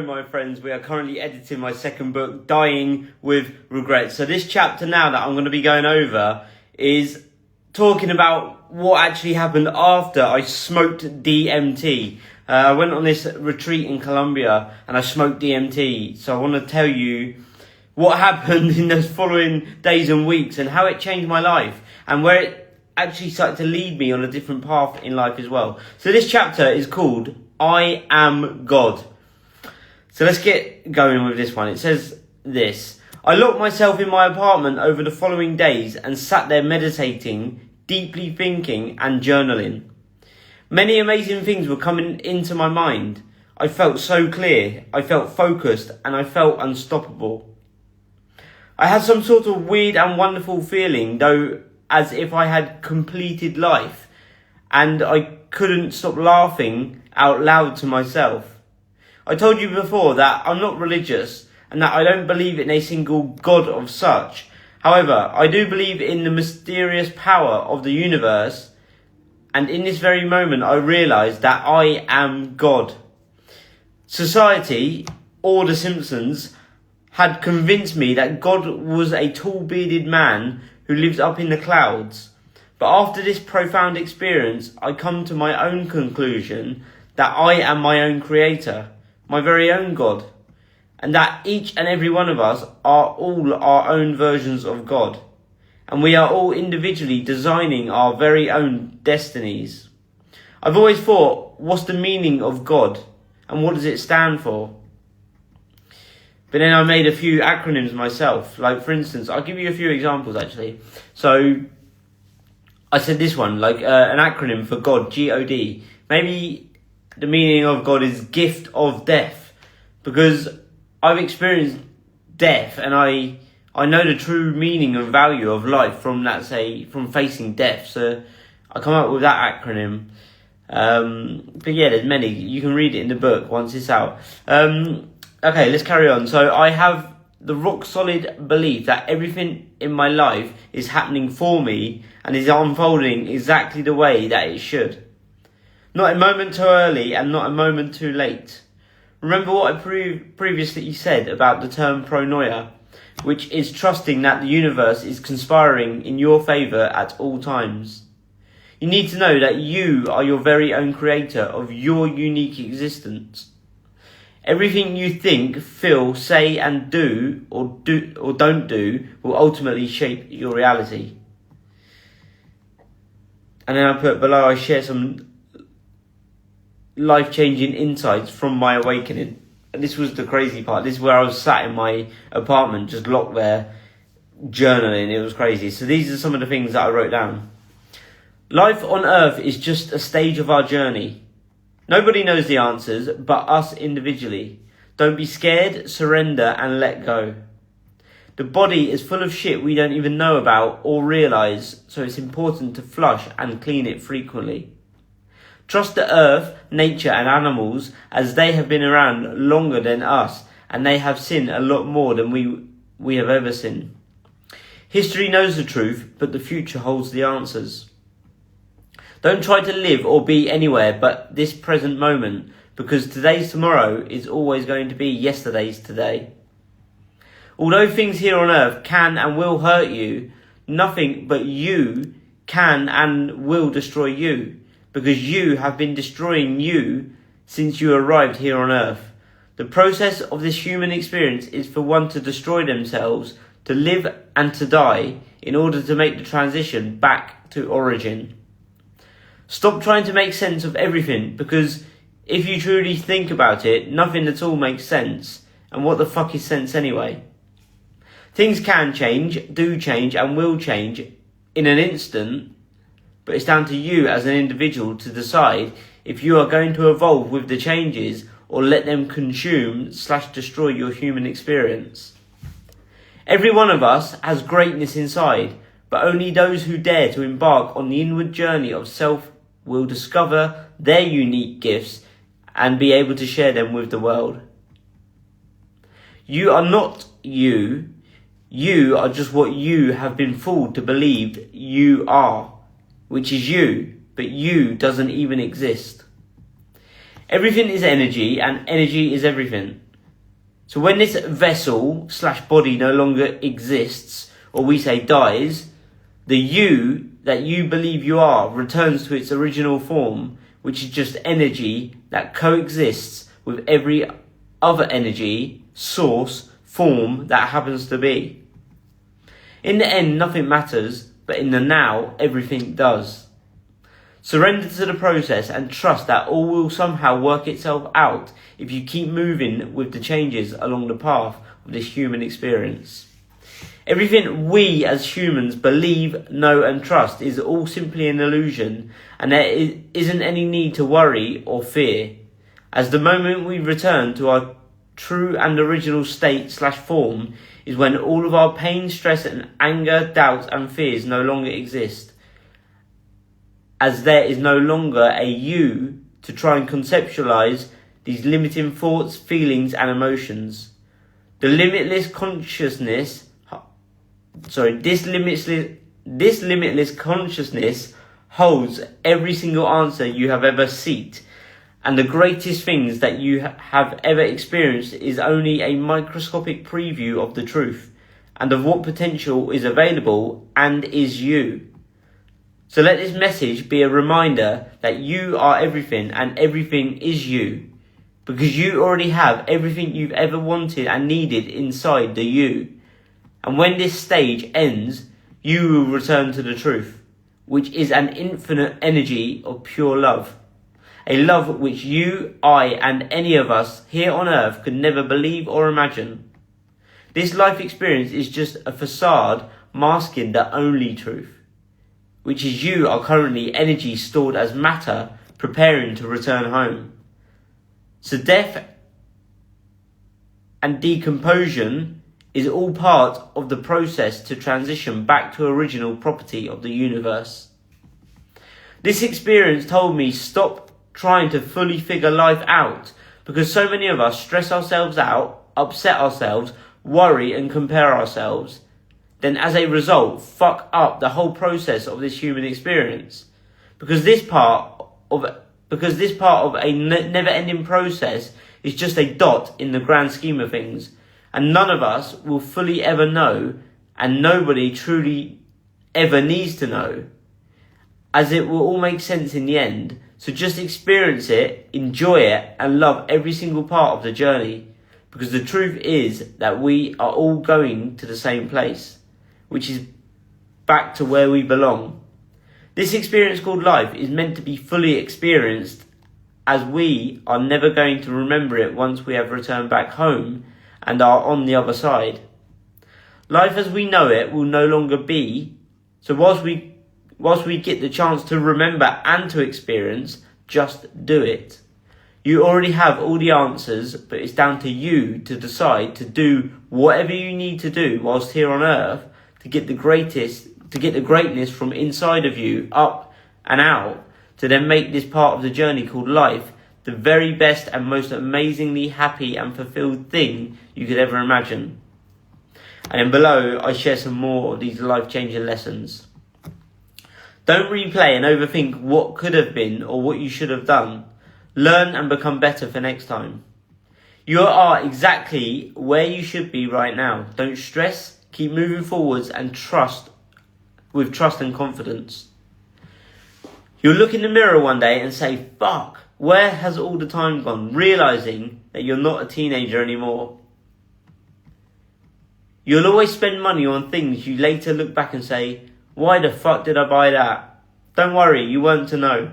My friends, we are currently editing my second book, Dying with Regret. So this chapter now that I'm going to be going over is talking about what actually happened after I smoked DMT. I went on this retreat in Colombia and I smoked DMT. So I want to tell you what happened in those following days and weeks and how it changed my life and where it actually started to lead me on a different path in life as well. So this chapter is called I Am God. So let's get going with this one. It says this: I locked myself in my apartment over the following days and sat there meditating, deeply thinking and journaling. Many amazing things were coming into my mind. I felt so clear, I felt focused and I felt unstoppable. I had some sort of weird and wonderful feeling, though, as if I had completed life, and I couldn't stop laughing out loud to myself. I told you before that I'm not religious and that I don't believe in a single God of such. However, I do believe in the mysterious power of the universe, and in this very moment I realised that I am God. Society, or the Simpsons, had convinced me that God was a tall bearded man who lives up in the clouds. But after this profound experience, I come to my own conclusion that I am my own creator, my very own God, and that each and every one of us are all our own versions of God, and we are all individually designing our very own destinies. I've always thought, what's the meaning of God, and what does it stand for? But then I made a few acronyms myself, like for instance, I'll give you a few examples actually. So I said this one, like an acronym for God, G-O-D. Maybe the meaning of God is gift of death, because I've experienced death and I know the true meaning and value of life from from facing death. So I come up with that acronym. But yeah, there's many. You can read it in the book once it's out. Okay, let's carry on. So I have the rock solid belief that everything in my life is happening for me and is unfolding exactly the way that it should. Not a moment too early and not a moment too late. Remember what I previously said about the term pronoia, which is trusting that the universe is conspiring in your favour at all times. You need to know that you are your very own creator of your unique existence. Everything you think, feel, say and do or don't do will ultimately shape your reality. And then I put below, I share some life-changing insights from my awakening. And this was the crazy part. This is where I was sat in my apartment, just locked there, journaling. It was crazy. So these are some of the things that I wrote down. Life on Earth is just a stage of our journey. Nobody knows the answers but us individually. Don't be scared, surrender and let go. The body is full of shit we don't even know about or realise, so it's important to flush and clean it frequently. Trust the earth, nature and animals, as they have been around longer than us and they have seen a lot more than we have ever seen. History knows the truth, but the future holds the answers. Don't try to live or be anywhere but this present moment, because today's tomorrow is always going to be yesterday's today. Although things here on earth can and will hurt you, nothing but you can and will destroy you, because you have been destroying you since you arrived here on earth. The process of this human experience is for one to destroy themselves, to live and to die, in order to make the transition back to origin. Stop trying to make sense of everything, because if you truly think about it, nothing at all makes sense. And what the fuck is sense anyway? Things can change, do change and will change in an instant, but it's down to you as an individual to decide if you are going to evolve with the changes or let them consume/destroy your human experience. Every one of us has greatness inside, but only those who dare to embark on the inward journey of self will discover their unique gifts and be able to share them with the world. You are not you. You are just what you have been fooled to believe you are, which is you, but you doesn't even exist. Everything is energy, and energy is everything. So when this vessel / body no longer exists, or we say dies, the you that you believe you are returns to its original form, which is just energy that coexists with every other energy, source, form that happens to be. In the end, nothing matters, but in the now, everything does. Surrender to the process and trust that all will somehow work itself out if you keep moving with the changes along the path of this human experience. Everything we as humans believe, know and trust is all simply an illusion, and there isn't any need to worry or fear, as the moment we return to our true and original state / form is when all of our pain, stress and anger, doubts and fears no longer exist, as there is no longer a you to try and conceptualize these limiting thoughts, feelings and emotions. This limitless consciousness holds every single answer you have ever sought, and the greatest things that you have ever experienced is only a microscopic preview of the truth and of what potential is available and is you. So let this message be a reminder that you are everything and everything is you, because you already have everything you've ever wanted and needed inside the you. And when this stage ends, you will return to the truth, which is an infinite energy of pure love. A love which you, I, and any of us here on earth could never believe or imagine. This life experience is just a facade masking the only truth, which is you are currently energy stored as matter, preparing to return home. So death and decomposition is all part of the process to transition back to original property of the universe. This experience told me stop trying to fully figure life out, because so many of us stress ourselves out, upset ourselves, worry and compare ourselves, then as a result fuck up the whole process of this human experience. Because this part of a never-ending process is just a dot in the grand scheme of things, and none of us will fully ever know, and nobody truly ever needs to know, as it will all make sense in the end. So just experience it, enjoy it, and love every single part of the journey, because the truth is that we are all going to the same place, which is back to where we belong. This experience called life is meant to be fully experienced, as we are never going to remember it once we have returned back home and are on the other side. Life as we know it will no longer be, so whilst we get the chance to remember and to experience, just do it. You already have all the answers, but it's down to you to decide to do whatever you need to do whilst here on earth to get the greatness from inside of you up and out, to then make this part of the journey called life the very best and most amazingly happy and fulfilled thing you could ever imagine. And then below I share some more of these life-changing lessons. Don't replay and overthink what could have been or what you should have done. Learn and become better for next time. You are exactly where you should be right now. Don't stress, keep moving forwards and trust and confidence. You'll look in the mirror one day and say, fuck, where has all the time gone? Realising that you're not a teenager anymore. You'll always spend money on things you later look back and say, why the fuck did I buy that? Don't worry, you weren't to know.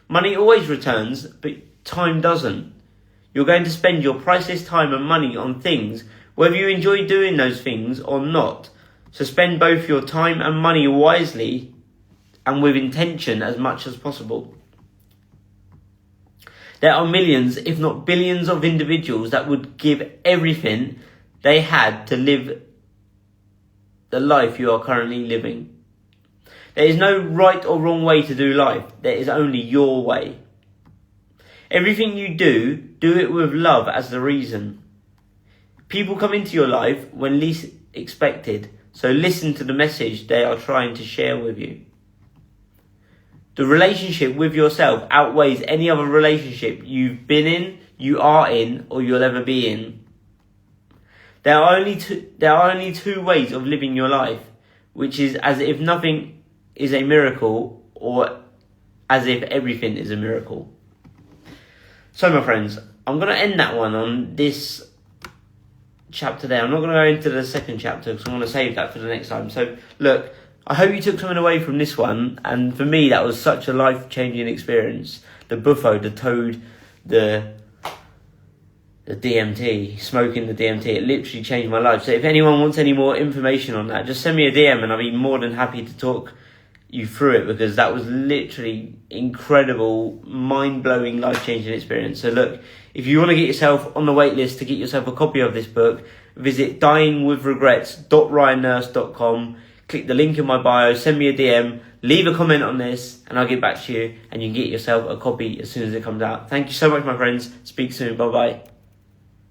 Money always returns, but time doesn't. You're going to spend your priceless time and money on things, whether you enjoy doing those things or not. So spend both your time and money wisely and with intention as much as possible. There are millions, if not billions of individuals that would give everything they had to live the life you are currently living. There is no right or wrong way to do life. There is only your way. Everything you do it with love as the reason. People come into your life when least expected, so listen to the message they are trying to share with you. The relationship with yourself outweighs any other relationship you've been in, you are in, or you'll ever be in. There are only two ways of living your life, which is as if nothing is a miracle, or as if everything is a miracle. So, my friends, I'm going to end that one on this chapter there. I'm not going to go into the second chapter because I'm going to save that for the next time. So, look, I hope you took something away from this one. And for me, that was such a life-changing experience. The Bufo, the toad, the DMT, smoking the DMT, it literally changed my life. So if anyone wants any more information on that, just send me a DM and I'll be more than happy to talk you through it, because that was literally incredible, mind-blowing, life-changing experience. So look, if you want to get yourself on the wait list to get yourself a copy of this book, visit dyingwithregrets.ryannurse.com, click the link in my bio, send me a DM, leave a comment on this, and I'll get back to you, and you can get yourself a copy as soon as it comes out. Thank you so much, my friends. Speak soon. Bye-bye.